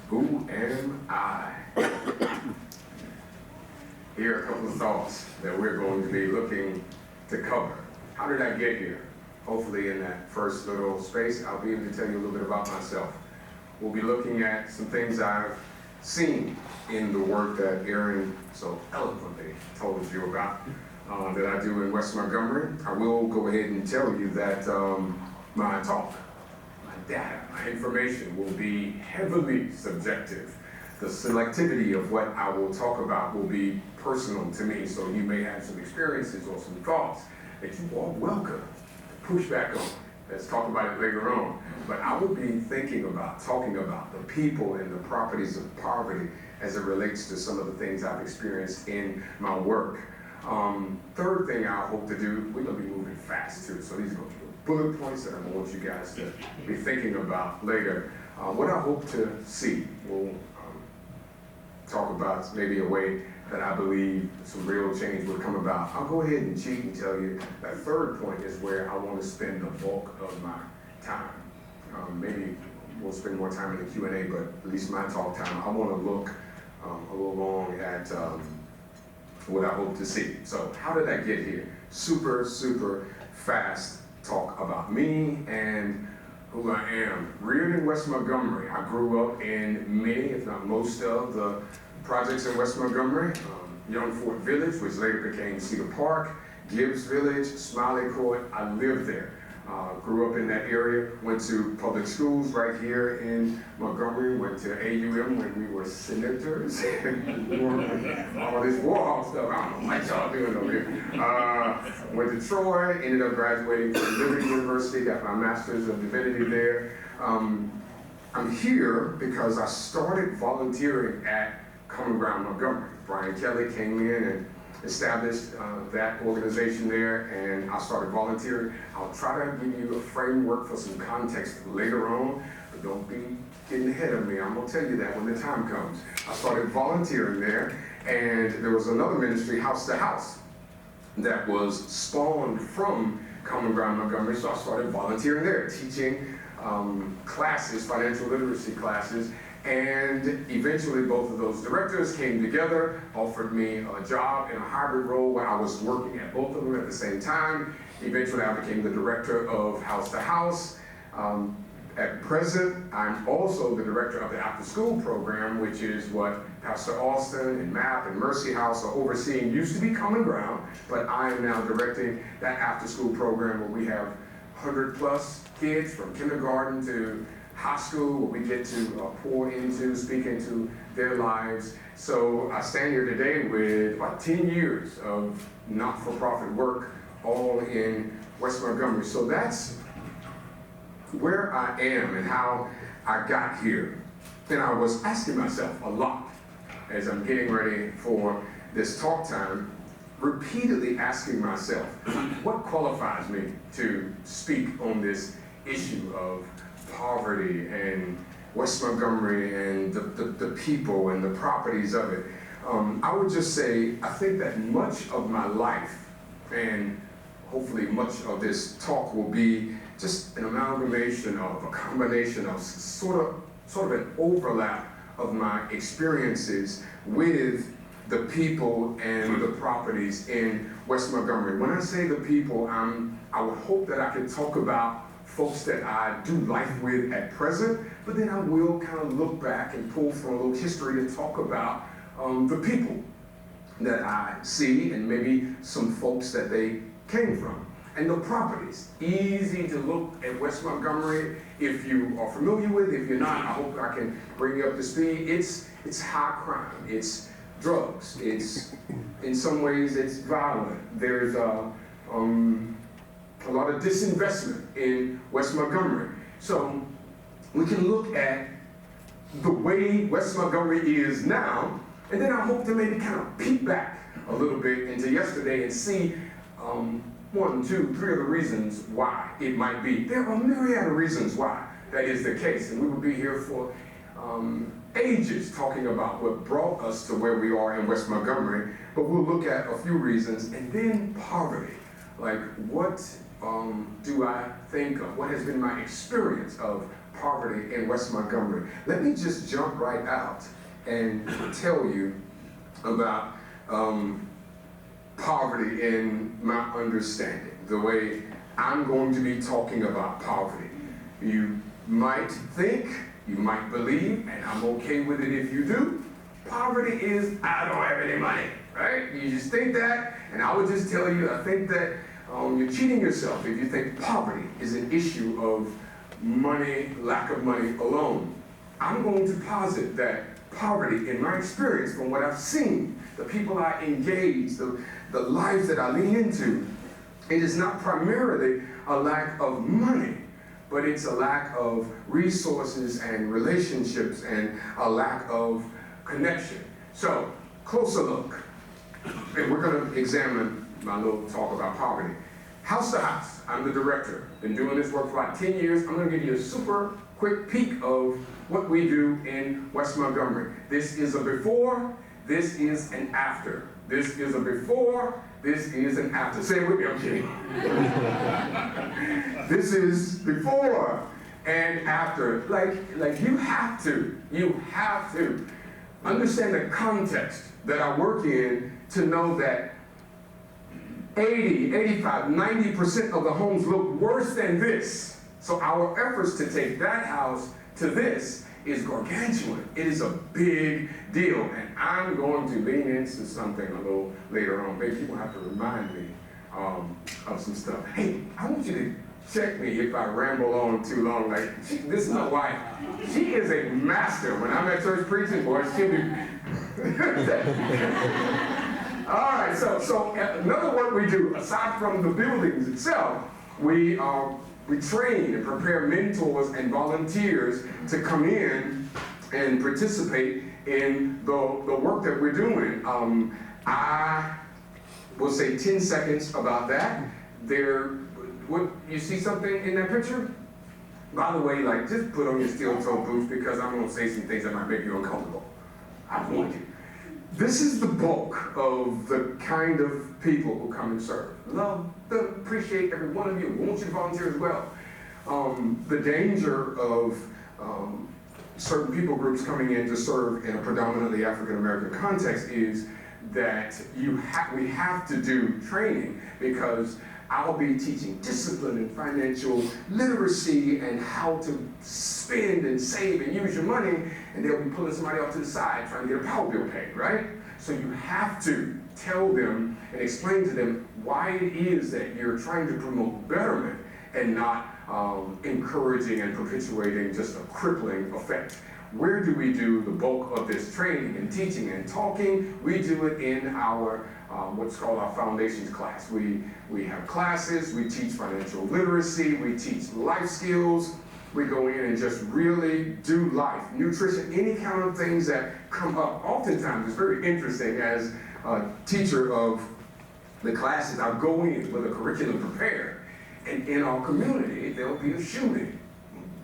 Who am I? Here are a couple of thoughts that we're going to be looking to cover. How did I get here? Hopefully in that first little space, I'll be able to tell you a little bit about myself. We'll be looking at some things I've seen in the work that Aaron so eloquently told you about, that I do in West Montgomery. I will go ahead and tell you that my talk, my data, my information will be heavily subjective. The selectivity of what I will talk about will be personal to me, so you may have some experiences or some thoughts that you are welcome to push back on. Let's talk about it later on. But I will be thinking about, talking about the people and the properties of poverty as it relates to some of the things I've experienced in my work. Third thing I hope to do, we're going to be moving fast too, so these are going to be bullet points that I want you guys to be thinking about later. What I hope to see, we'll talk about maybe a way that I believe some real change would come about. I'll go ahead and cheat and tell you that third point is where I want to spend the bulk of my time. Maybe we'll spend more time in the Q&A, but at least my talk time, I want to look a little long at what I hope to see. So how did I get here? Super fast talk about me and who I am. Reared in West Montgomery. I grew up in many, if not most of the projects in West Montgomery. Young Fort Village, which later became Cedar Park, Gibbs Village, Smiley Court. I lived there. Grew up in that area, went to public schools right here in Montgomery, went to AUM when we were senators, all this war stuff, I don't know what y'all doing over here. Went to Troy, ended up graduating from Liberty University, got my master's of divinity there. I'm here because I started volunteering at Common Ground Montgomery. Brian Kelly came in and established that organization there, and I started volunteering. I'll try to give you a framework for some context later on, but don't be getting ahead of me. I'm gonna tell you that when the time comes. I started volunteering there, and there was another ministry, House to House, that was spawned from Common Ground Montgomery, so I started volunteering there, teaching classes, financial literacy classes. And eventually both of those directors came together, offered me a job in a hybrid role where I was working at both of them at the same time. Eventually I became the director of House to House. At present, I'm also the director of the after school program, which is what Pastor Austin and MAP and Mercy House are overseeing. Used to be Common Ground, but I am now directing that after school program where we have 100+ kids from kindergarten to high school, where we get to pour into, speak into their lives. So I stand here today with about 10 years of not-for-profit work, all in West Montgomery. So that's where I am and how I got here. And I was asking myself a lot as I'm getting ready for this talk time, repeatedly asking myself, what qualifies me to speak on this issue of poverty and West Montgomery and the people and the properties of it. I would just say, I think that much of my life, and hopefully much of this talk, will be just an amalgamation of a combination of sort of an overlap of my experiences with the people and the properties in West Montgomery. When I say the people, I would hope that I could talk about folks that I do life with at present, but then I will kind of look back and pull from a little history to talk about the people that I see and maybe some folks that they came from. And the properties, easy to look at West Montgomery. If you are familiar with it, if you're not, I hope I can bring you up to speed. It's high crime, it's drugs, it's, in some ways it's violent. There's a lot of disinvestment in West Montgomery. So we can look at the way West Montgomery is now, and then I hope to maybe kind of peek back a little bit into yesterday and see 1, 2, 3 of the reasons why it might be. There are a myriad of reasons why that is the case, and we will be here for ages talking about what brought us to where we are in West Montgomery, but we'll look at a few reasons, and then poverty. Like, what do I think of? What has been my experience of poverty in West Montgomery. Let me just jump right out and tell you about poverty in my understanding, the way I'm going to be talking about poverty. You might think, you might believe, and I'm okay with it if you do, poverty is, I don't have any money, right? You just think that, and I would just tell you, I think that you're cheating yourself if you think poverty is an issue of money, lack of money alone. I'm going to posit that poverty, in my experience, from what I've seen, the people I engage, the lives that I lean into, it is not primarily a lack of money, but it's a lack of resources and relationships and a lack of connection. So, closer look. And we're going to examine my little talk about poverty. House to house, I'm the director. Been doing this work for about 10 years. I'm going to give you a super quick peek of what we do in West Montgomery. This is a before, this is an after. This is a before, this is an after. Say it with me, I'm kidding. This is before and after. Like you have to understand the context that I work in to know that 80, 85, 90% of the homes look worse than this. So our efforts to take that house to this is gargantuan. It is a big deal. And I'm going to lean into something a little later on. Maybe people have to remind me of some stuff. Hey, I want you to check me if I ramble on too long. Like, this is my wife. She is a master. When I'm at church preaching, boy, she'll be... All right, so another work we do, aside from the buildings itself, we train and prepare mentors and volunteers to come in and participate in the work that we're doing. I will say 10 seconds about that. You see something in that picture? By the way, like, just put on your steel-toe boots because I'm going to say some things that might make you uncomfortable. I want you. This is the bulk of the kind of people who come and serve. Love, appreciate every one of you. Want you to volunteer as well. The danger of certain people groups coming in to serve in a predominantly African American context is that we have to do training because I'll be teaching discipline and financial literacy and how to spend and save and use your money, and they'll be pulling somebody off to the side trying to get a power bill paid, right? So you have to tell them and explain to them why it is that you're trying to promote betterment and not encouraging and perpetuating just a crippling effect. Where do we do the bulk of this training and teaching and talking? We do it in our what's called our foundations class. We have classes, we teach financial literacy, we teach life skills, we go in and just really do life, nutrition, any kind of things that come up. Oftentimes, it's very interesting as a teacher of the classes, I'll go in with a curriculum prepared, and in our community, there'll be a shooting.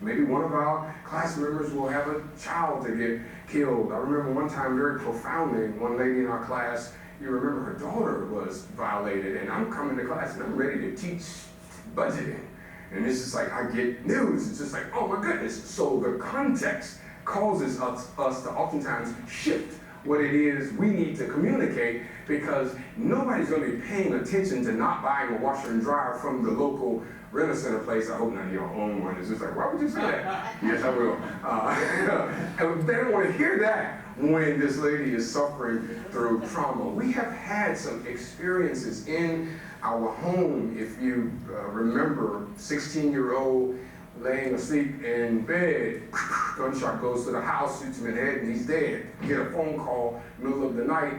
Maybe one of our class members will have a child to get killed. I remember one time very profoundly, one lady in our class, you remember her daughter was violated, and I'm coming to class and I'm ready to teach budgeting. And it's just like, I get news. It's just like, oh my goodness. So the context causes us to oftentimes shift what it is we need to communicate because nobody's going to be paying attention to not buying a washer and dryer from the local rent-a-center place. I hope none of y'all own one. It's just like, why would you say that? Yes, I will. And they don't want to hear that when this lady is suffering through trauma. We have had some experiences in our home. If you remember, 16-year-old laying asleep in bed, gunshot goes to the house, shoots him in the head, and he's dead. You get a phone call middle of the night,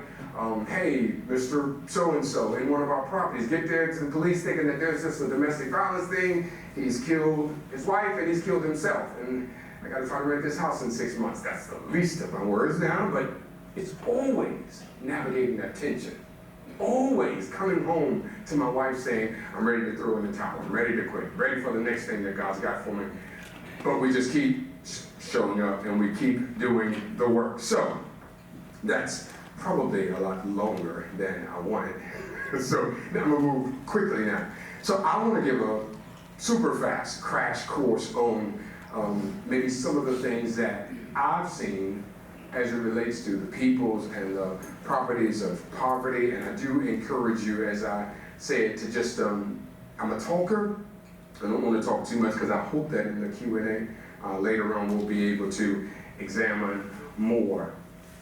hey, Mr. So-and-so in one of our properties. Get there to the police thinking that there's just a domestic violence thing. He's killed his wife and he's killed himself. And I got to try to rent this house in 6 months. That's the least of my worries now, but it's always navigating that tension. Always coming home to my wife saying, I'm ready to throw in the towel, I'm ready to quit, ready for the next thing that God's got for me. But we just keep showing up and we keep doing the work. So that's probably a lot longer than I wanted. So I'm gonna move quickly now. So I want to give a super fast crash course on maybe some of the things that I've seen as it relates to the peoples and the properties of poverty. And I do encourage you, as I said, to just, I'm a talker. I don't want to talk too much because I hope that in the Q&A later on we'll be able to examine more.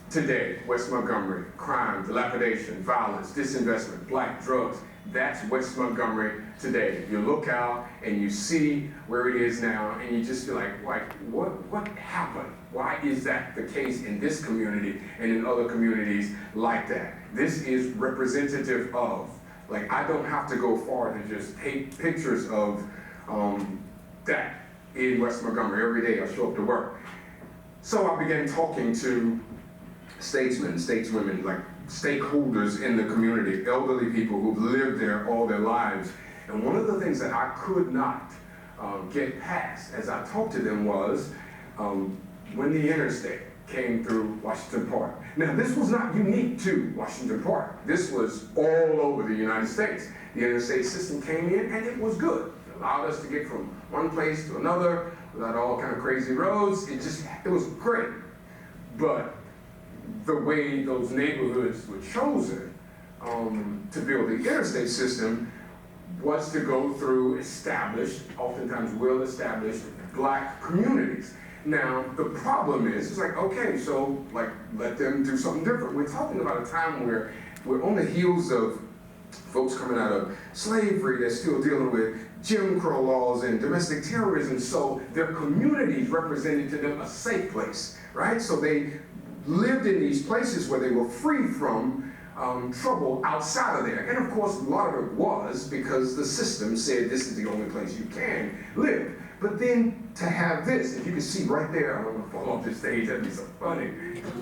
Today, West Montgomery, crime, dilapidation, violence, disinvestment, black drugs. That's West Montgomery today. If you look out and you see where it is now, and you just feel like what happened? Why is that the case in this community and in other communities like that? This is representative of, like, I don't have to go far to just take pictures of that in West Montgomery. Every day I show up to work. So I began talking to statesmen, stateswomen, like stakeholders in the community, elderly people who've lived there all their lives. And one of the things that I could not get past as I talked to them was when the interstate came through Washington Park. Now, this was not unique to Washington Park. This was all over the United States. The interstate system came in and it was good. It allowed us to get from one place to another without all kind of crazy roads. It was great. But the way those neighborhoods were chosen to build the interstate system was to go through established, oftentimes well-established black communities. Now, the problem is, it's like, okay, so like let them do something different. We're talking about a time where we're on the heels of folks coming out of slavery that's still dealing with Jim Crow laws and domestic terrorism, so their communities represented to them a safe place, right? So they lived in these places where they were free from trouble outside of there. And of course, a lot of it was because the system said this is the only place you can live. But then to have this, if you can see right there, I don't want to fall off this stage, that'd be so funny.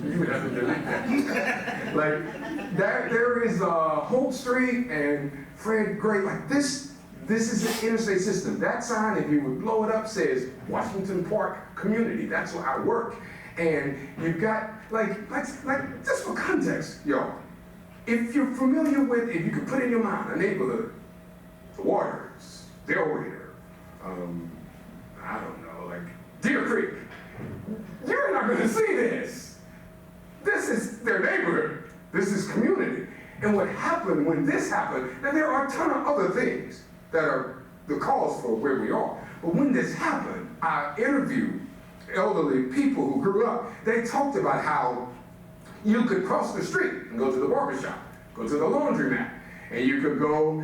You would have to delete that. Like, there is Holt Street and Fred Gray, like this is the interstate system. That sign, if you would blow it up, says Washington Park Community. That's where I work. And you've got, like just for context, y'all, if you're familiar with, if you could put in your mind a neighborhood, the Waters, Del Raider, I don't know, like Deer Creek, you're not gonna see this. This is their neighborhood. This is community. And what happened when this happened, now there are a ton of other things that are the cause for where we are. But when this happened, I interviewed elderly people who grew up. They talked about how you could cross the street and go to the barbershop, go to the laundromat, and you could go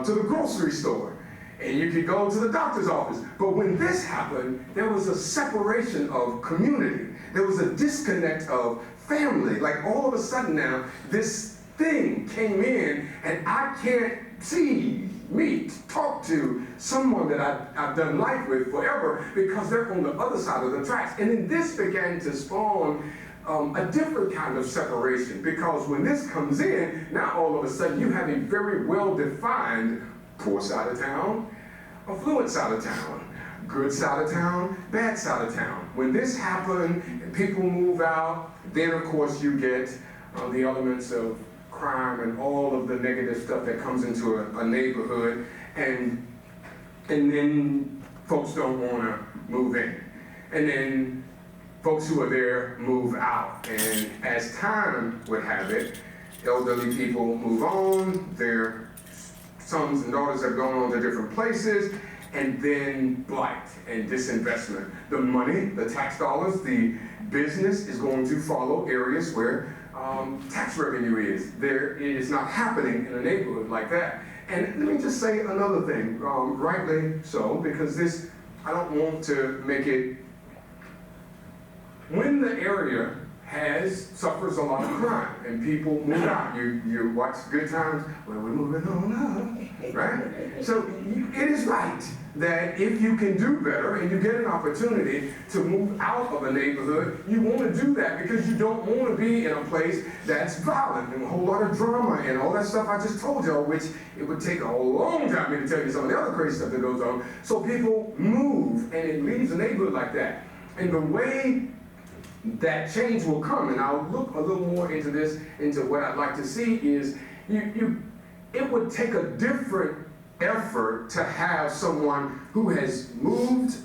to the grocery store, and you could go to the doctor's office. But when this happened, there was a separation of community. There was a disconnect of family. Like all of a sudden now, this thing came in, and I can't see, meet, talk to someone that I've done life with forever because they're on the other side of the tracks. And then this began to spawn a different kind of separation, because when this comes in, now all of a sudden you have a very well-defined poor side of town, affluent side of town, good side of town, bad side of town. When this happened and people move out, then of course you get the elements of crime and all of the negative stuff that comes into a neighborhood, and then folks don't want to move in. And then folks who are there move out. And as time would have it, elderly people move on, their sons and daughters have gone on to different places, and then blight and disinvestment. The money, the tax dollars, the business is going to follow areas where tax revenue is. It is not happening in a neighborhood like that. And let me just say another thing, rightly so, because this, I don't want to make it, when the area suffers a lot of crime and people move out, you watch Good Times, well, we're moving on up, right? So it is right that if you can do better and you get an opportunity to move out of a neighborhood, you want to do that because you don't want to be in a place that's violent and a whole lot of drama and all that stuff I just told y'all, which it would take a long time for me to tell you some of the other crazy stuff that goes on. So people move and it leaves a neighborhood like that. And the way that change will come, and I'll look a little more into this, into what I'd like to see is, it would take a different effort to have someone who has moved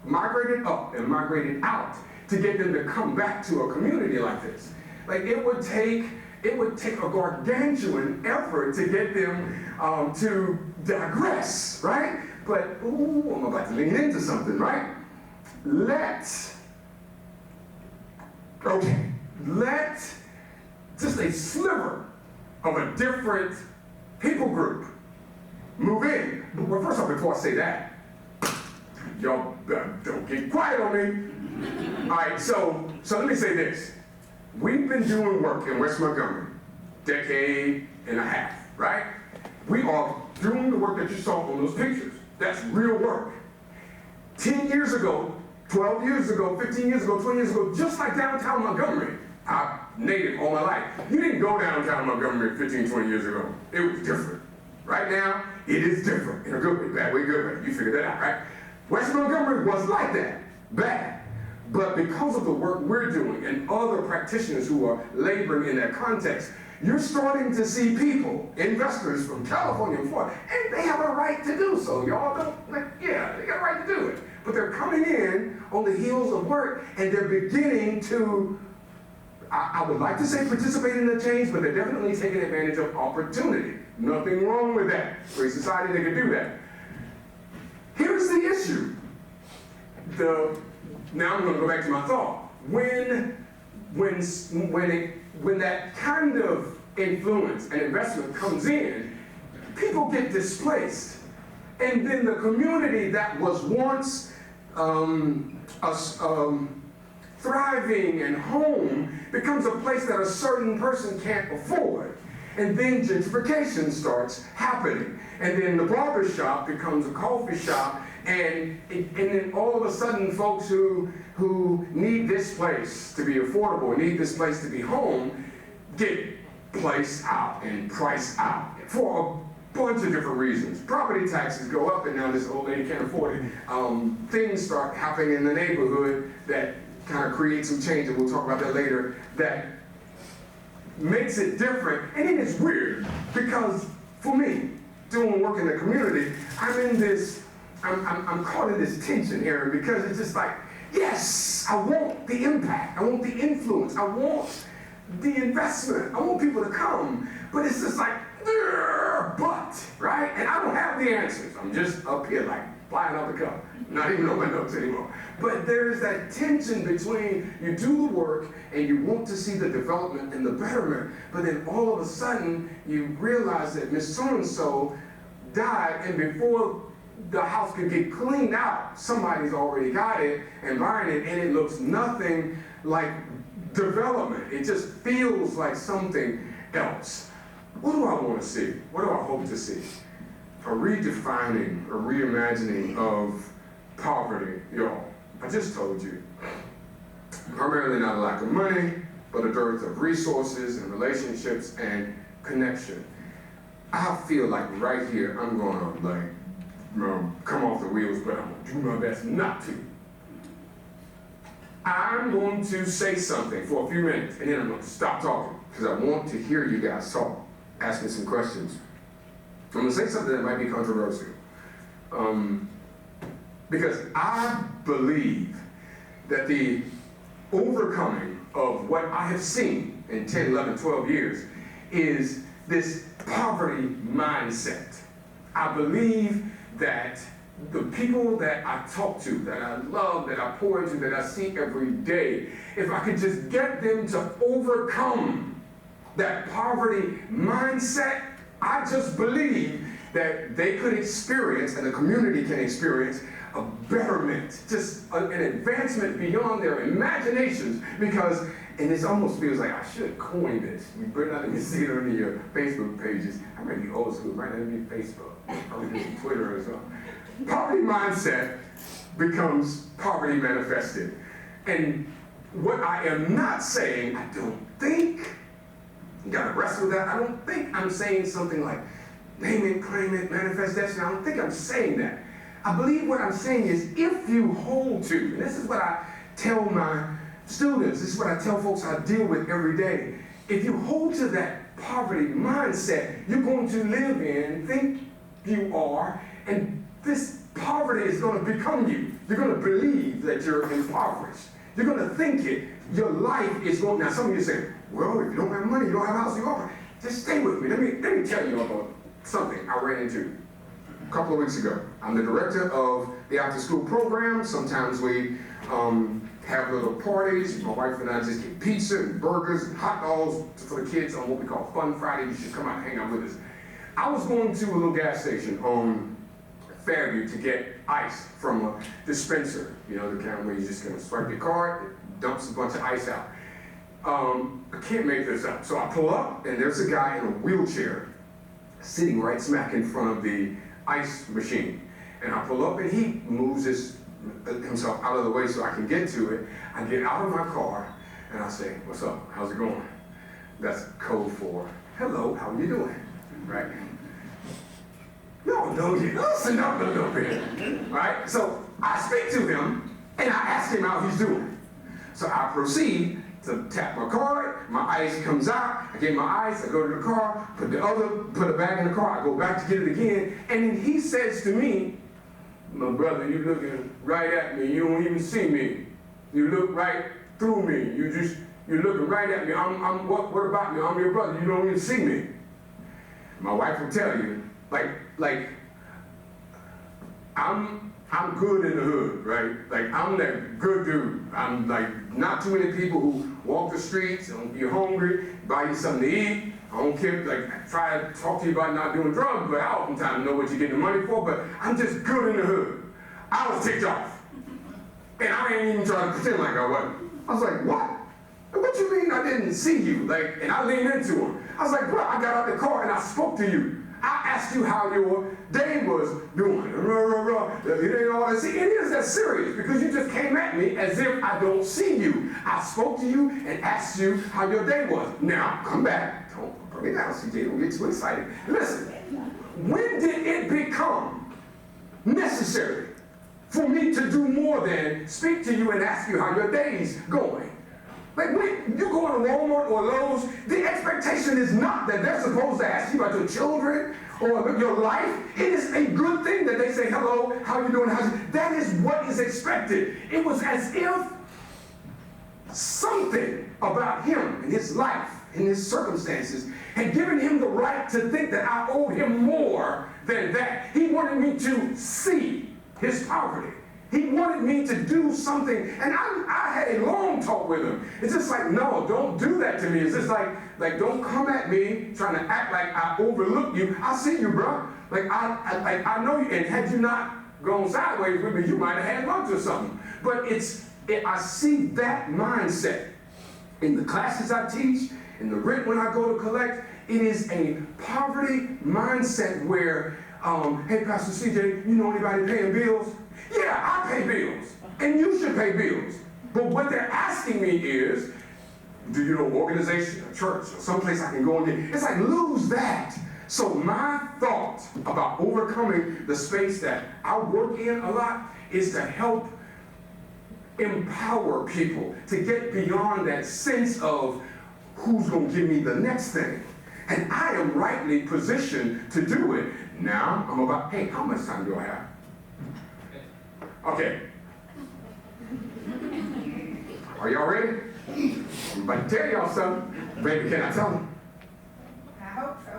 migrated up and migrated out to get them to come back to a community like this. Like it would take a gargantuan effort to get them to digress, right? But, ooh, I'm about to lean into something, right? Let just a sliver of a different people group move in. Well, first off, before I say that, y'all don't get quiet on me. All right, so let me say this. We've been doing work in West Montgomery, decade and a half, right? We are doing the work that you saw on those pictures. That's real work. 10 years ago, 12 years ago, 15 years ago, 20 years ago, just like downtown Montgomery, I'm native all my life. You didn't go downtown Montgomery 15, 20 years ago. It was different. Right now, it is different. In a good way, bad way, good way. You figured that out, right? West Montgomery was like that, bad. But because of the work we're doing and other practitioners who are laboring in that context, you're starting to see people, investors from California and Florida, and they have a right to do so. Y'all don't, they got a right to do it. But they're coming in on the heels of work, and they're beginning to, I would like to say participate in the change, but they're definitely taking advantage of opportunity. Nothing wrong with that. Free society, they can do that. Here's the issue. Now I'm going to go back to my thought. When that kind of influence and investment comes in, people get displaced. And then the community that was once thriving and home becomes a place that a certain person can't afford. And then gentrification starts happening. And then the barber shop becomes a coffee shop. And then all of a sudden folks who need this place to be affordable, need this place to be home, get placed out and priced out for a bunch of different reasons. Property taxes go up and now this old lady can't afford it. Things start happening in the neighborhood that kind of create some change, and we'll talk about that later, that makes it different. And then it's weird because for me, doing work in the community, I'm caught in this tension here because it's just like, yes, I want the impact, I want the influence, I want the investment, I want people to come, but it's just like, but, right? And I don't have the answers. I'm just up here like flying off the cuff, not even on my notes anymore. But there's that tension between you do the work and you want to see the development and the betterment, but then all of a sudden you realize that Miss So-and-so died, and before the house could get cleaned out, somebody's already got it and buying it, and it looks nothing like development. It just feels like something else. What do I want to see? What do I hope to see? A redefining, a reimagining of poverty, y'all. I just told you. Primarily not a lack of money, but a dearth of resources and relationships and connection. I feel like right here, I'm gonna come off the wheels, but I'm gonna do my best not to. I'm going to say something for a few minutes, and then I'm gonna stop talking, because I want to hear you guys talk. Ask me some questions. I'm gonna say something that might be controversial. Because I believe that the overcoming of what I have seen in 10, 11, 12 years is this poverty mindset. I believe that the people that I talk to, that I love, that I pour into, that I see every day, if I could just get them to overcome that poverty mindset, I just believe that they could experience, and the community can experience, a betterment, just an advancement beyond their imaginations, because, and this almost feels like I should coin this. You better not let me see it on your Facebook pages. I might be old school, might not be Facebook, probably just Twitter or something. Poverty mindset becomes poverty manifested. And what I am not saying, I don't think, you gotta wrestle with that, I don't think I'm saying something like, name it, claim it, manifest destiny. I don't think I'm saying that. I believe what I'm saying is if you hold to, and this is what I tell my students, this is what I tell folks I deal with every day. If you hold to that poverty mindset, you're going to live in, think you are, and this poverty is going to become you. You're going to believe that you're impoverished. You're going to think it. Your life is going. Now, some of you say, well, if you don't have money, you don't have a house, you offer. Just stay with me. Let me tell you about something I ran into a couple of weeks ago. I'm the director of the after-school program. Sometimes we have little parties. My wife and I just get pizza and burgers and hot dogs for the kids on what we call Fun Friday. You should come out and hang out with us. I was going to a little gas station on Fairview to get ice from a dispenser. You know, the kind where you're just gonna swipe your card, it dumps a bunch of ice out. I can't make this up. So I pull up and there's a guy in a wheelchair sitting right smack in front of the ice machine. And I pull up and he moves himself out of the way so I can get to it. I get out of my car and I say, what's up? How's it going? That's code for, hello, how are you doing? Right? No, you listen up a little bit. Right? So I speak to him and I ask him how he's doing. So I proceed to tap my card, my ice comes out, I get my ice, I go to the car, put a bag in the car, I go back to get it again, and then he says to me, my brother, you looking right at me, you don't even see me. You look right through me, you're looking right at me, what about me? I'm your brother, you don't even see me. My wife will tell you, like, I'm good in the hood, right? Like, I'm that good dude. I'm like, not too many people who walk the streets, you're hungry, buy you something to eat. I don't care, like, try to talk to you about not doing drugs, but I oftentimes know what you're getting the money for, but I'm just good in the hood. I was ticked off. And I ain't even trying to pretend like I wasn't. I was like, what? What you mean I didn't see you? Like, and I leaned into him. I was like, bro, I got out the car and I spoke to you. I asked you how your day was doing. It ain't all that. See, it is that serious because you just came at me as if I don't see you. I spoke to you and asked you how your day was. Now, come back. Don't bring me down, CJ. Don't get too excited. Listen, when did it become necessary for me to do more than speak to you and ask you how your day's going? Like when you go to Walmart or Lowe's, the expectation is not that they're supposed to ask you about your children or your life. It is a good thing that they say, hello, how you doing? That is what is expected. It was as if something about him and his life and his circumstances had given him the right to think that I owed him more than that. He wanted me to see his poverty. He wanted me to do something, and I had a long talk with him. It's just like, no, don't do that to me. It's just like don't come at me trying to act like I overlook you. I see you, bro. Like I know you, and had you not gone sideways with me, you might have had lunch or something. But I see that mindset in the classes I teach, in the rent when I go to collect. It is a poverty mindset where, hey, Pastor CJ, you know anybody paying bills? Yeah, I pay bills, and you should pay bills. But what they're asking me is, do you know organization, a church, or someplace I can go and get? It's like, lose that. So my thought about overcoming the space that I work in a lot is to help empower people to get beyond that sense of who's going to give me the next thing. And I am rightly positioned to do it. Now, I'm about, hey, how much time do I have? Okay. Are y'all ready? I'm about to tell y'all something. Baby, can I tell them? I hope so.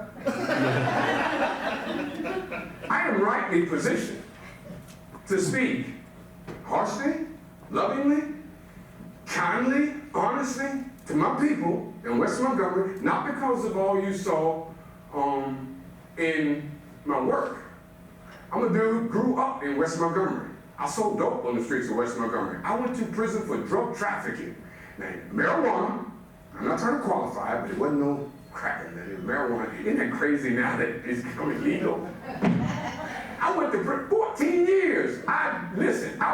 I am rightly positioned to speak harshly, lovingly, kindly, honestly to my people in West Montgomery, not because of all you saw in my work. I'm a dude grew up in West Montgomery. I sold dope on the streets of West Montgomery. I went to prison for drug trafficking. Now, marijuana, I'm not trying to qualify it, but it wasn't no crack in there. Marijuana, isn't that crazy now that it's becoming legal? I went to prison 14 years. I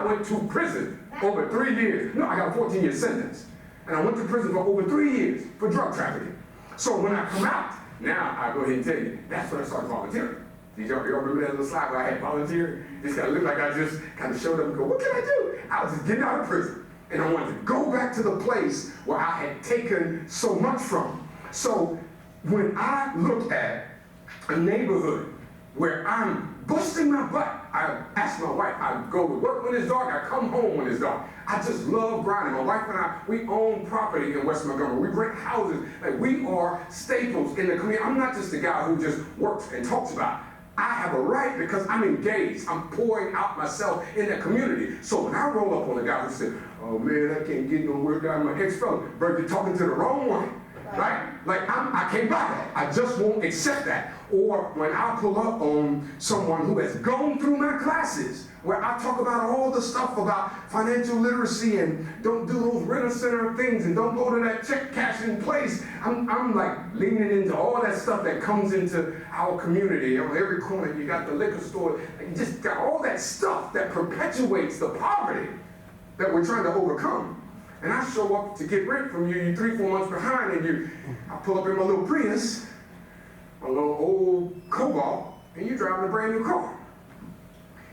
went to prison over 3 years. No, I got a 14-year sentence. And I went to prison for over 3 years for drug trafficking. So when I come out, now I go ahead and tell you, that's when I started volunteering. Did y'all remember that little slide where I had volunteered? Just kind of looked like I just kind of showed up and go, what can I do? I was just getting out of prison. And I wanted to go back to the place where I had taken so much from. So when I look at a neighborhood where I'm busting my butt, I ask my wife, I go to work when it's dark, I come home when it's dark. I just love grinding. My wife and I, we own property in West Montgomery. We rent houses. Like, we are staples in the community. I'm not just a guy who just works and talks about it. I have a right because I'm engaged. I'm pouring out myself in the community. So when I roll up on a guy who said, oh man, I can't get no work out of my ex-fellow, bro, you're talking to the wrong one, right? Like, I can't buy that. I just won't accept that. Or when I pull up on someone who has gone through my classes, where I talk about all the stuff about financial literacy and don't do those renter center things and don't go to that check cashing place. I'm like leaning into all that stuff that comes into our community. On every corner, you got the liquor store. You just got all that stuff that perpetuates the poverty that we're trying to overcome. And I show up to get rent from you, you're 3-4 months behind, and I pull up in my little Prius, my little old Cobalt, and you're driving a brand new car.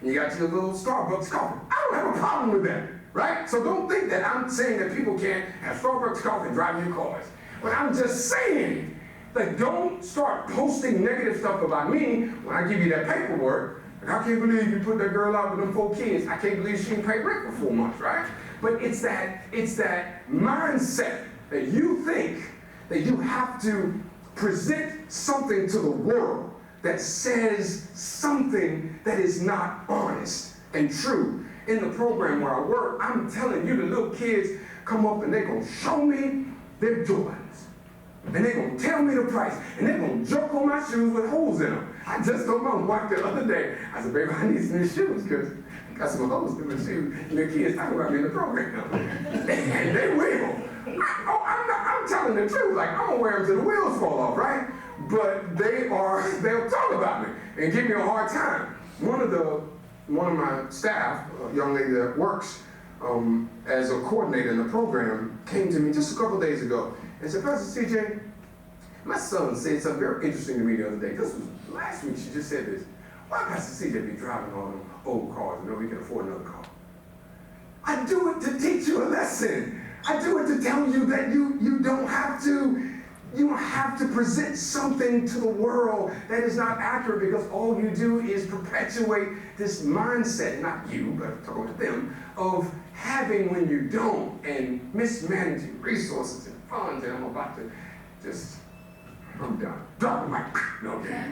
You got your little Starbucks coffee. I don't have a problem with that, right? So don't think that I'm saying that people can't have Starbucks coffee and drive new cars. But I'm just saying that don't start posting negative stuff about me when I give you that paperwork. Like, I can't believe you put that girl out with them 4 kids. I can't believe she didn't pay rent for 4 months, right? But it's that mindset that you think that you have to present something to the world that says something that is not honest and true. In the program where I work, I'm telling you, the little kids come up and they're going to show me their Jordans. And they're going to tell me the price. And they're going to joke on my shoes with holes in them. I just told my wife the other day, I said, baby, I need some new shoes because I got some holes in my shoes. And the kids talking about me in the program. And they will. I'm telling the truth. Like, I'm going to wear them till the wheels fall off, right? But they'll talk about me and give me a hard time. One of my staff, a young lady that works as a coordinator in the program, came to me just a couple days ago and said, Pastor CJ, my son said something very interesting to me the other day. This was last week. She just said this. Why Pastor CJ be driving all them old cars and nobody can afford another car? I do it to teach you a lesson. I do it to tell you that you don't have to present something to the world that is not accurate, because all you do is perpetuate this mindset, not you, but I'm talking to them, of having when you don't and mismanaging resources and funds. And I'm about to I'm done. Drop the mic. No, okay.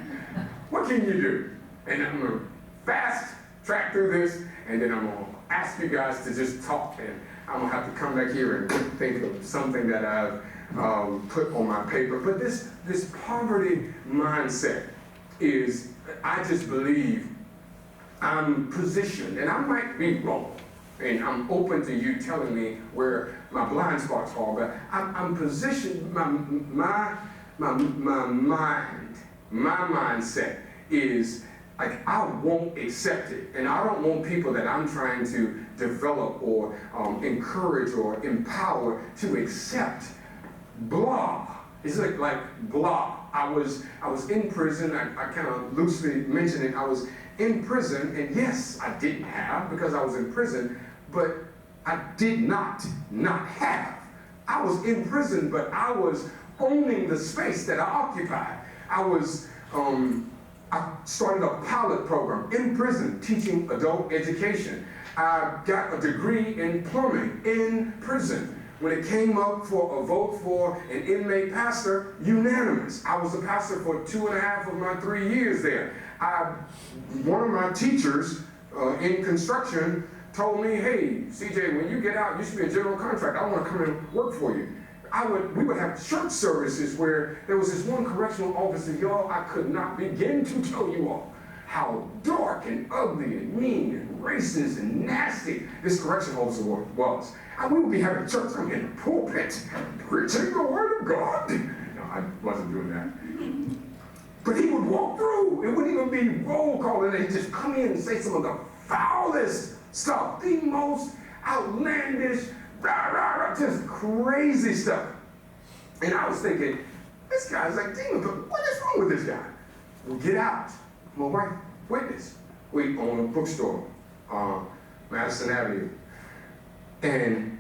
What can you do? And I'm going to fast track through this, and then I'm going to ask you guys to just talk, and I'm going to have to come back here and think of something that I've put on my paper. But this poverty mindset is, I just believe I'm positioned, and I might be wrong, and I'm open to you telling me where my blind spots are, but I'm positioned, my mindset is like, I won't accept it, and I don't want people that I'm trying to develop or encourage or empower to accept blah. It's like blah. I was in prison. I kind of loosely mentioned it. I was in prison, and yes, I didn't have because I was in prison, but I did not have. I was in prison, but I was owning the space that I occupied. I started a pilot program in prison teaching adult education. I got a degree in plumbing in prison. When it came up for a vote for an inmate pastor, unanimous. I was a pastor for 2.5 of my 3 years there. One of my teachers in construction told me, hey, CJ, when you get out, you should be a general contractor. I want to come and work for you. We would have church services where there was this one correctional officer, y'all, I could not begin to tell you all how dark and ugly and mean and racist and nasty this correctional officer was. And we would be having church, I'm in the pulpit, preaching the word of God. No, I wasn't doing that. But he would walk through. It wouldn't even be roll call, and he'd just come in and say some of the foulest stuff, the most outlandish, just crazy stuff. And I was thinking, this guy's like demon, but what is wrong with this guy? Well, get out. My wife, witness. We own a bookstore, Madison Avenue. And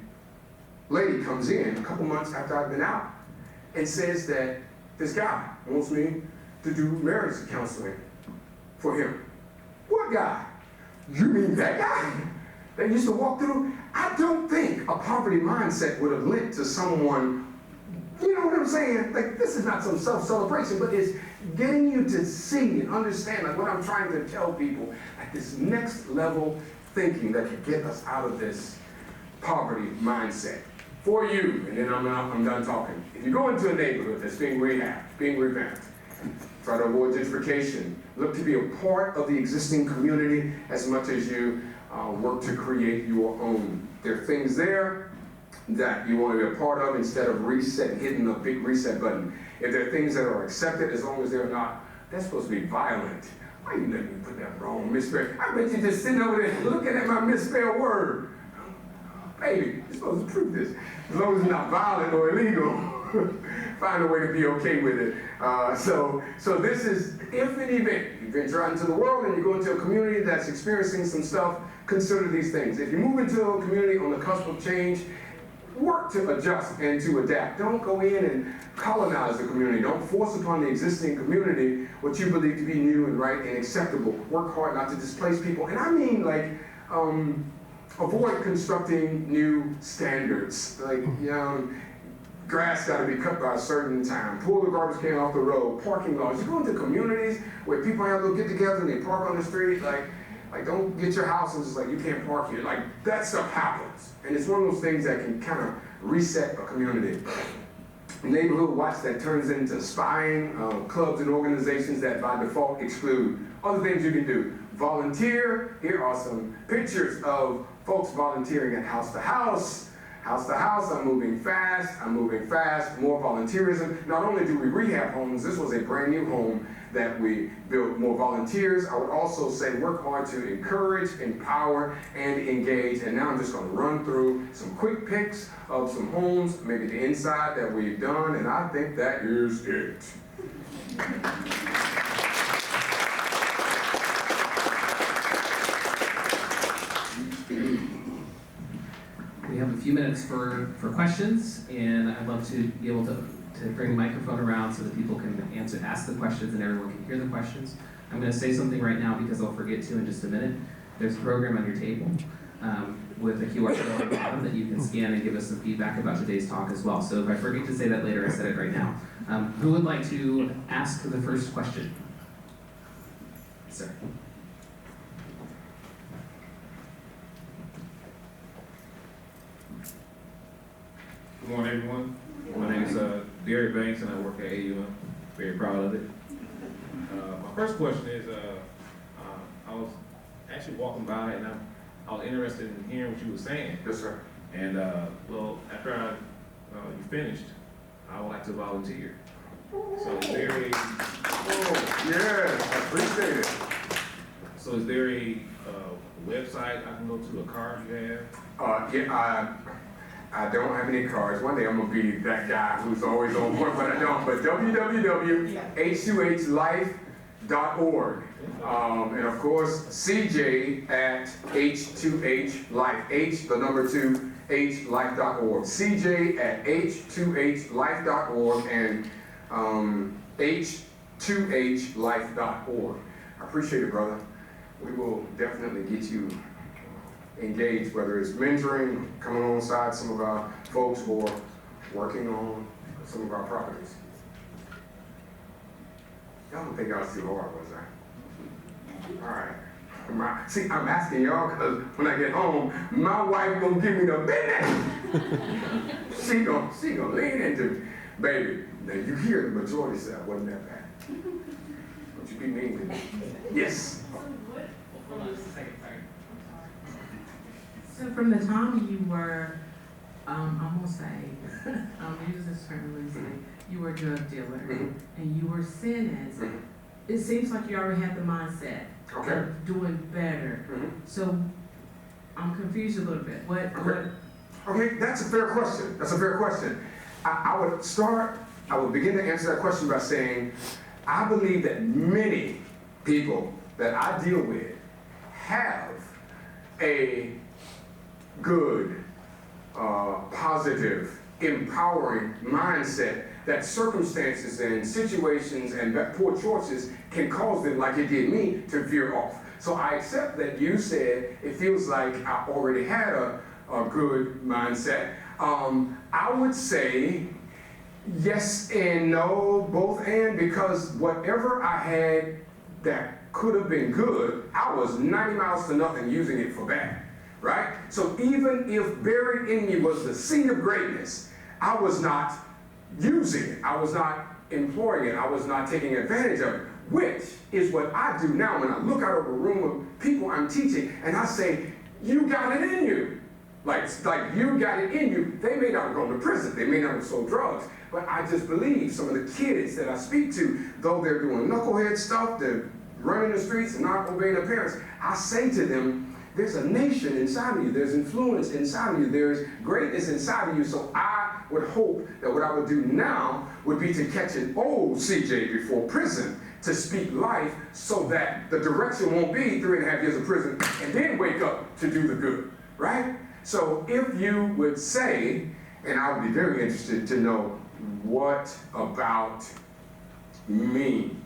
lady comes in a couple months after I've been out and says that this guy wants me to do marriage counseling for him. What guy? You mean that guy that used to walk through? I don't think a poverty mindset would have lent to someone, you know what I'm saying? Like, this is not some self-celebration, but it's getting you to see and understand, like what I'm trying to tell people, like this next level thinking that can get us out of this poverty mindset. For you, and then I'm done talking. If you go into a neighborhood that's being revamped, try to avoid gentrification. Look to be a part of the existing community as much as you work to create your own. There are things there that you want to be a part of instead of hitting a big reset button. If there are things that are accepted, as long as they're not, that's supposed to be violent. Why you letting me put that wrong misspell? I bet you just sitting over there looking at my misspelled word. Baby, you're supposed to prove this. As long as it's not violent or illegal, find a way to be okay with it. So this is, if an event, you venture out into the world and you go into a community that's experiencing some stuff, consider these things. If you move into a community on the cusp of change, work to adjust and to adapt. Don't go in and colonize the community. Don't force upon the existing community what you believe to be new and right and acceptable. Work hard not to displace people. And I mean, like, avoid constructing new standards. Like, grass got to be cut by a certain time. Pull the garbage can off the road. Parking laws. You go into communities where people have a little get-together and they park on the street. Like don't get your house and just like, you can't park here. Like, that stuff happens. And it's one of those things that can kind of reset a community. Neighborhood watch that turns into spying, clubs and organizations that by default exclude. Other things you can do. Volunteer. Here are some pictures of folks volunteering at house to house. House to house, I'm moving fast, more volunteerism. Not only do we rehab homes, this was a brand new home that we built, more volunteers. I would also say work hard to encourage, empower, and engage. And now I'm just gonna run through some quick pics of some homes, maybe the inside that we've done, and I think that is it. We have a few minutes for questions, and I'd love to be able to bring the microphone around so that people can ask the questions and everyone can hear the questions. I'm going to say something right now because I'll forget to in just a minute. There's a program on your table with a QR code on the bottom that you can scan and give us some feedback about today's talk as well. So if I forget to say that later, I said it right now. Who would like to ask the first question? Sir. Good morning, everyone. My name is Derek Banks, and I work at AUM. Very proud of it. My first question is, I was actually walking by, and I was interested in hearing what you were saying. Yes, sir. And well, after you finished, I would like to volunteer. So is there a Yes, I appreciate it. So is there a website I can go to, a card you have? I don't have any cards. One day I'm gonna be that guy who's always on point, but I don't. But www.h2hlife.org. And of course, CJ at H2H-Life. H, the number 2, H-Life.org. CJ at H2H-Life.org and H2H-Life.org. I appreciate it, brother. We will definitely get you engaged, whether it's mentoring, coming alongside some of our folks, or working on some of our properties. Y'all don't think I was too hard, was I? All right. See, I'm asking y'all because when I get home, my wife gonna give me the business. she gonna lean into me. Baby, now you hear the majority say I wasn't that bad. Don't you be mean to me. Yes. Hold on just a second, sorry. So from the time you were, I'm gonna say, use this term loosely, you were a drug dealer and you were sentenced, it seems like you already had the mindset of doing better. So I'm confused a little bit. Okay, that's a fair question. I would begin to answer that question by saying, I believe that many people that I deal with have a good, positive, empowering mindset that circumstances and situations and poor choices can cause them, like it did me, to veer off. So I accept that you said it feels like I already had a good mindset. I would say yes and no, both and, because whatever I had that could have been good, I was 90 miles to nothing using it for bad, right? So even if buried in me was the seed of greatness, I was not using it. I was not employing it. I was not taking advantage of it, which is what I do now when I look out of a room of people I'm teaching and I say, you got it in you. Like you got it in you. They may not have gone to prison. They may not have sold drugs. But I just believe some of the kids that I speak to, though they're doing knucklehead stuff, they're running the streets and not obeying their parents, I say to them, there's a nation inside of you. There's influence inside of you. There's greatness inside of you. So I would hope that what I would do now would be to catch an old CJ before prison, to speak life so that the direction won't be 3.5 years of prison and then wake up to do the good, right? So if you would say, and I would be very interested to know what about me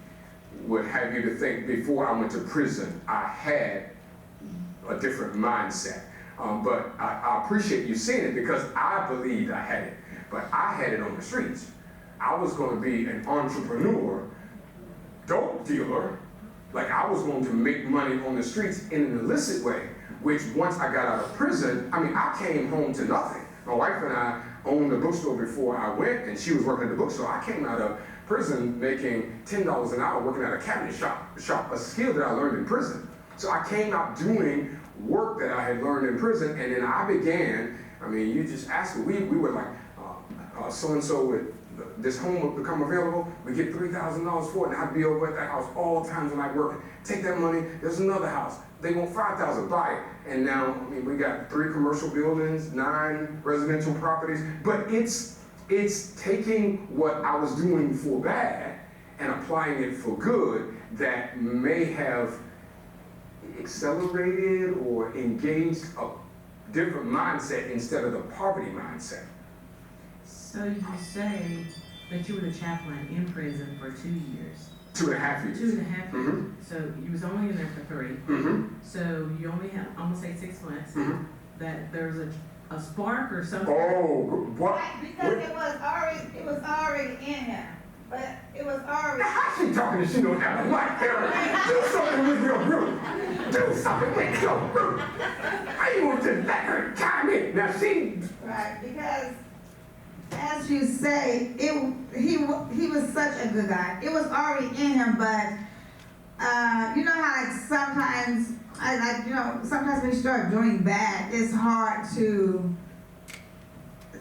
would have you to think before I went to prison, I had a different mindset. But I appreciate you saying it because I believed I had it, but I had it on the streets. I was going to be an entrepreneur, dope dealer, like I was going to make money on the streets in an illicit way, which once I got out of prison, I mean, I came home to nothing. My wife and I owned a bookstore before I went, and she was working at the bookstore. I came out of prison making $10 an hour working at a cabinet shop, a skill that I learned in prison. So I came out doing work that I had learned in prison, and then I began, I mean, you just asked me, we were like, so-and-so with this home will become available, we get $3,000 for it, and I'd be over at that house all times when I'm working. Take that money, there's another house. They want $5,000, buy it. And now, I mean, we got 3 commercial buildings, 9 residential properties, but it's taking what I was doing for bad and applying it for good that may have accelerated or engaged a different mindset instead of the poverty mindset. So you say that you were the chaplain in prison for 2 years. 2.5 years. 2.5 years. Mm-hmm. So you was only in there for 3. Mm-hmm. So you only had, I'm gonna say 6 months. Mm-hmm. That there was a spark or something. Oh, what? Right, because it was already in him. But it was already. How she talking to she don't have a life, Eric? Do something with your group. Do something with your group. How you want to let her chime in? Now she. Right, because as you say, he was such a good guy. It was already in him, but you know how like sometimes sometimes when you start doing bad, it's hard to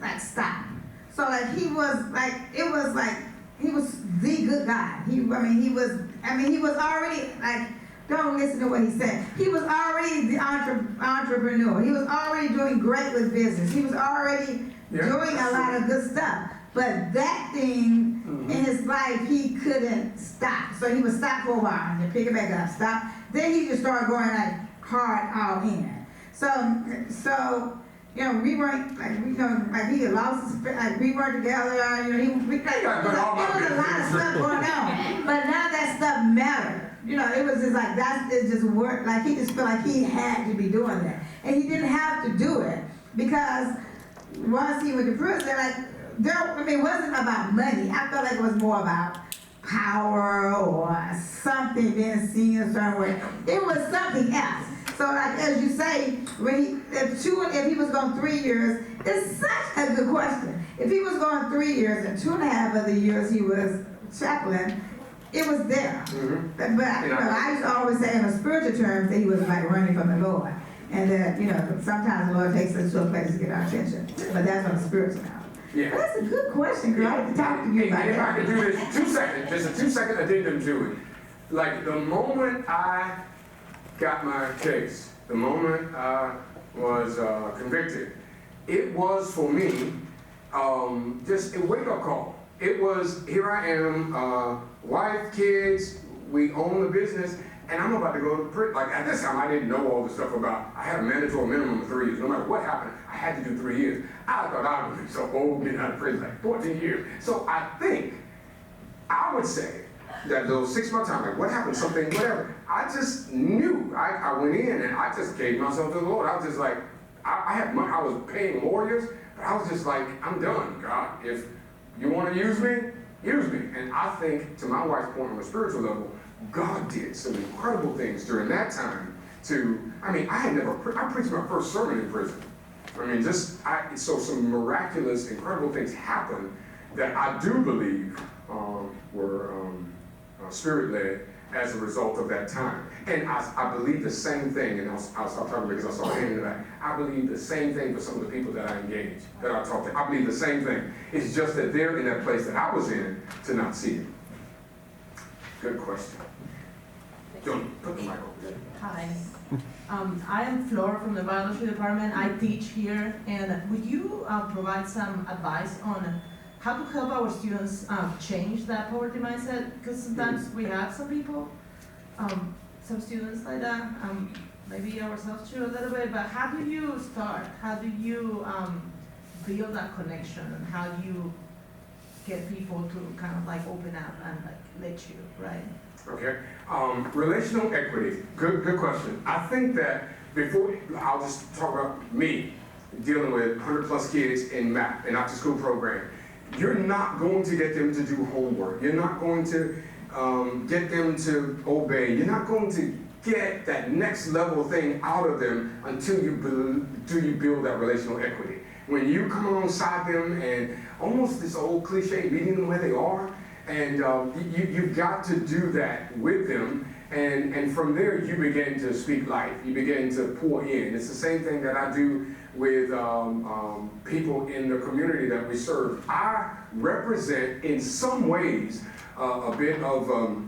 like stop. So like he was the good guy. He was already like, don't listen to what he said. He was already the entrepreneur. He was already doing great with business. He was already doing a lot of good stuff. But that thing in his life, he couldn't stop. So he would stop for a while and then pick it back up, stop. Then he just started going like hard all in. So we weren't like he had lost his, like we weren't together. It was a lot of stuff going on. But now that stuff mattered. It was just like it just worked. Like he just felt like he had to be doing that, and he didn't have to do it because once he went to prison, it wasn't about money. I felt like it was more about power or something being seen a certain way. It was something else. So like as you say, if he was gone 3 years, it's such a good question. If he was gone 3 years and 2.5 of the years he was chaplain, it was there. Mm-hmm. But I used to always say in the spiritual terms that he was like running from the Lord. And that, sometimes the Lord takes us to a place to get our attention. But that's on the spiritual now. Yeah. But that's a good question, girl. I have to talk to you about and if that. I could do this 2 seconds, just a 2-second addendum to it. Like the moment I got my case, the moment I was convicted, it was for me just a wake-up call. It was, here I am, wife, kids, we own the business, and I'm about to go to prison. Like at this time, I didn't know all the stuff about, I had a mandatory minimum of 3 years. No matter what happened, I had to do 3 years. I thought I would be so old getting out of prison, like 14 years. So I think, I would say, that little 6 month time, like what happened, something, whatever. I just knew. I went in and I just gave myself to the Lord. I was just like, I was paying lawyers, but I was just like, I'm done, God. If you want to use me, use me. And I think, to my wife's point on a spiritual level, God did some incredible things during that time I preached my first sermon in prison. So some miraculous, incredible things happened that I do believe were spirit-led as a result of that time. And I believe the same thing, and I'll stop talking because I saw a hand in the back. I believe the same thing for some of the people that I engage, that I talk to. I believe the same thing. It's just that they're in that place that I was in to not see it. Good question. John, put the mic over there. Hi. I am Flora from the biology department. I teach here, and would you provide some advice on how to help our students change that poverty mindset? Because sometimes we have some people, some students like that, maybe ourselves too a little bit, but how do you start? How do you build that connection, and how do you get people to kind of like open up and like let you, right? Okay. Relational equity. Good question. I think that I'll just talk about me dealing with 100 plus kids in MAP, an after school program. You're not going to get them to do homework. You're not going to get them to obey. You're not going to get that next level thing out of them until you build that relational equity. When you come alongside them and almost this old cliche, meeting them where they are, and you've got to do that with them, and from there you begin to speak life. You begin to pour in. It's the same thing that I do with people in the community that we serve. I represent, in some ways, a bit of a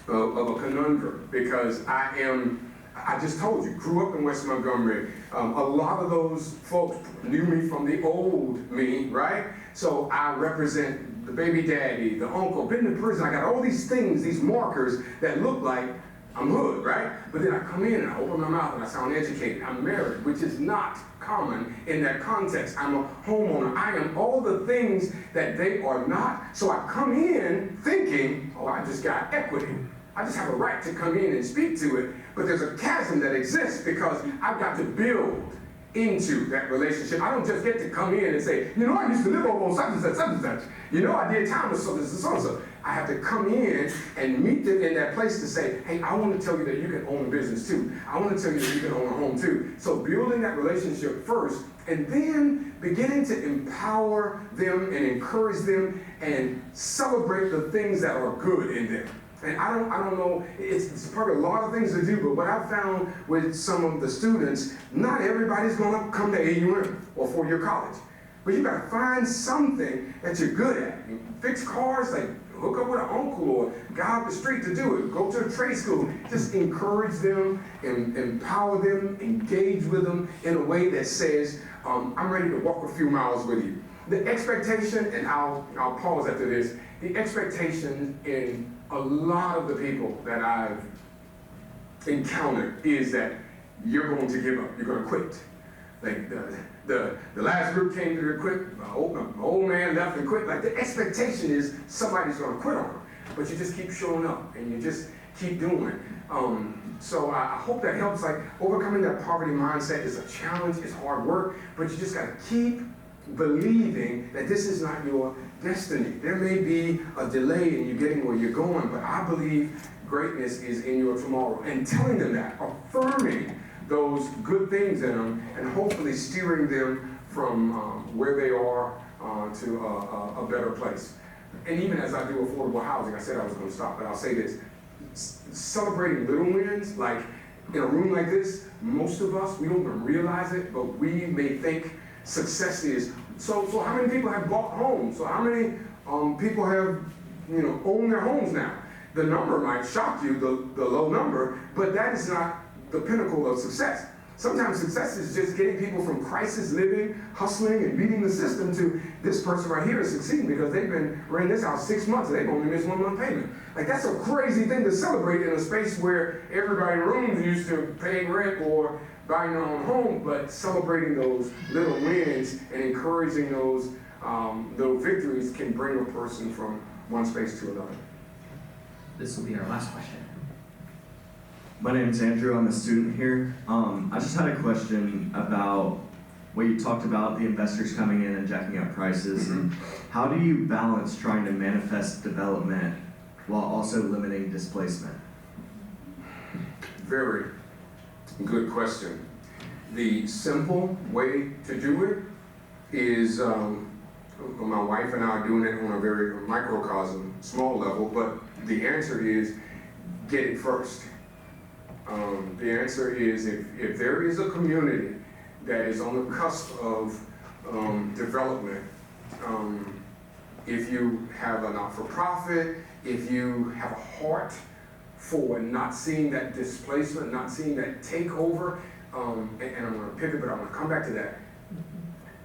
conundrum, because I just told you, grew up in West Montgomery. A lot of those folks knew me from the old me, right? So I represent the baby daddy, the uncle, been to prison. I got all these things, these markers that look like I'm hood, right? But then I come in and I open my mouth and I sound educated. I'm married, which is not common in that context. I'm a homeowner. I am all the things that they are not. So I come in thinking, oh, I just got equity. I just have a right to come in and speak to it. But there's a chasm that exists because I've got to build into that relationship. I don't just get to come in and say, you know, I used to live over on such and such, such and such. You know, I did time with so and so and so. I have to come in and meet them in that place to say, hey, I want to tell you that you can own a business too. I want to tell you that you can own a home too. So building that relationship first, and then beginning to empower them and encourage them and celebrate the things that are good in them. And I don't know, it's probably a lot of things to do, but what I've found with some of the students, not everybody's gonna come to AUM or four-year college. But you gotta find something that you're good at. You fix cars, like hook up with an uncle or guy up the street to do it. Go to a trade school. Just encourage them, and empower them, engage with them in a way that says, I'm ready to walk a few miles with you. The expectation, and I'll pause after this, the expectation in a lot of the people that I've encountered is that you're going to give up, you're going to quit. Like the last group came to quit, my old man left and quit. Like the expectation is somebody's going to quit on them, but you just keep showing up and you just keep doing. So I hope that helps. Like overcoming that poverty mindset is a challenge, it's hard work, but you just got to keep believing that this is not your destiny. There may be a delay in you getting where you're going, but I believe greatness is in your tomorrow. And telling them that, affirming those good things in them, and hopefully steering them from where they are to a better place. And even as I do affordable housing, I said I was going to stop, but I'll say this. Celebrating little wins, like in a room like this, most of us, we don't even realize it, but we may think success is, so how many people have bought homes? So how many people have, owned their homes now? The number might shock you, the low number, but that is not the pinnacle of success. Sometimes success is just getting people from crisis living, hustling, and beating the system to this person right here is succeeding because they've been renting this house 6 months and they've only missed 1 month payment. Like that's a crazy thing to celebrate in a space where everybody in rooms used to paying rent or buying their own home, but celebrating those little wins and encouraging those little victories can bring a person from one space to another. this will be our last question. My name is Andrew. I'm a student here. I just had a question about what you talked about, the investors coming in and jacking up prices. And how do you balance trying to manifest development while also limiting displacement? Very good question. The simple way to do it is, my wife and I are doing it on a very microcosm, small level, but the answer is get it first. The answer is if there is a community that is on the cusp of development, if you have a not-for-profit, if you have a heart for not seeing that displacement, not seeing that takeover, and I'm going to pivot, but I'm going to come back to that.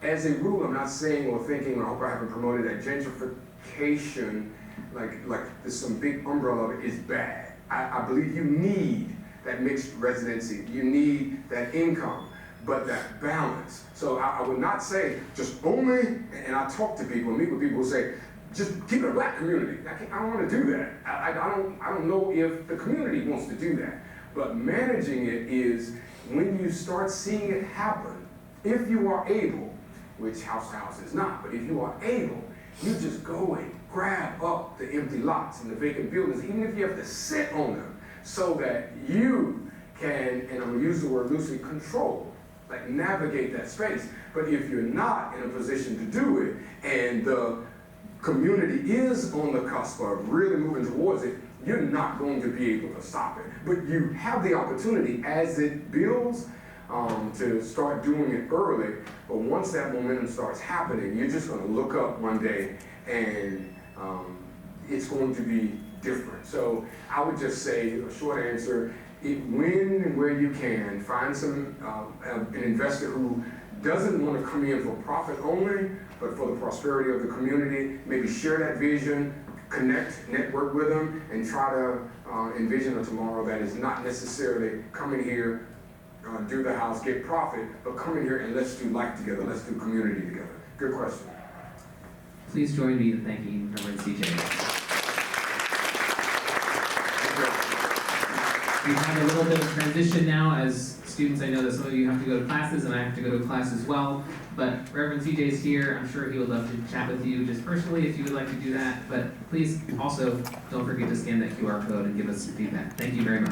As a rule, I'm not saying or thinking, I hope I haven't promoted that gentrification, like there's some big umbrella of it, is bad. I believe you need that mixed residency, you need that income, but that balance. So I would not say just only, and I talk to people, meet with people who say, just keep it a black community. I don't want to do that. I don't know if the community wants to do that. But managing it is when you start seeing it happen, if you are able, which house to house is not, but if you are able, you just go and grab up the empty lots and the vacant buildings, even if you have to sit on them, so that you can, and I'm gonna use the word loosely, control, like navigate that space. But if you're not in a position to do it, and the community is on the cusp of really moving towards it, you're not going to be able to stop it. But you have the opportunity as it builds to start doing it early. But once that momentum starts happening, you're just going to look up one day and it's going to be different. So I would just say, a short answer, when and where you can, find some an investor who doesn't want to come in for profit only, but for the prosperity of the community. Maybe share that vision, connect, network with them, and try to envision a tomorrow that is not necessarily coming here, do the house, get profit, but come in here and let's do life together, let's do community together. Good question. Please join me in thanking Reverend CJ. We have a little bit of transition now. As students, I know that some of you have to go to classes, and I have to go to class as well. But Reverend CJ is here. I'm sure he would love to chat with you just personally if you would like to do that. But please also don't forget to scan that QR code and give us some feedback. Thank you very much.